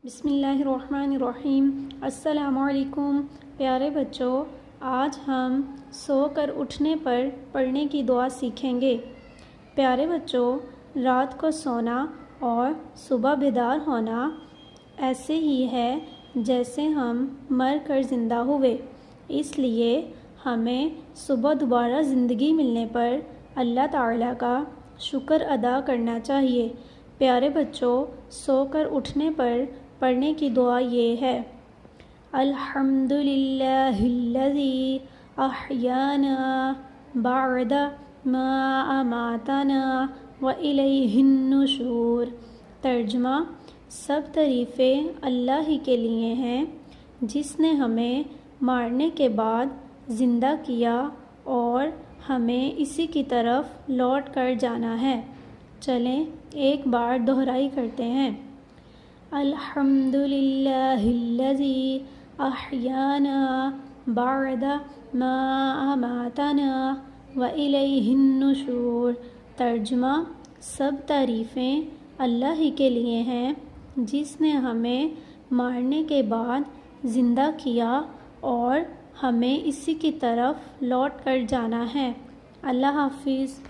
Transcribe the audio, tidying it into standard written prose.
بسم اللہ الرحمن الرحیم۔ السلام علیکم پیارے بچوں، آج ہم سو کر اٹھنے پر پڑھنے کی دعا سیکھیں گے۔ پیارے بچوں، رات کو سونا اور صبح بیدار ہونا ایسے ہی ہے جیسے ہم مر کر زندہ ہوئے، اس لیے ہمیں صبح دوبارہ زندگی ملنے پر اللہ تعالیٰ کا شکر ادا کرنا چاہیے۔ پیارے بچوں، سو کر اٹھنے پر پڑھنے کی دعا یہ ہے: الحمدللہ الذی احیانا بعد ما اماتنا والیہ النشور۔ ترجمہ: سب تعریفیں اللہ ہی کے لیے ہیں جس نے ہمیں مارنے کے بعد زندہ کیا اور ہمیں اسی کی طرف لوٹ کر جانا ہے۔ چلیں ایک بار دہرائی کرتے ہیں: الحمدللہ الذی احیانا بعد ما اماتنا والیہ النشور۔ ترجمہ: سب تعریفیں اللہ ہی کے لیے ہیں جس نے ہمیں مارنے کے بعد زندہ کیا اور ہمیں اسی کی طرف لوٹ کر جانا ہے۔ اللہ حافظ۔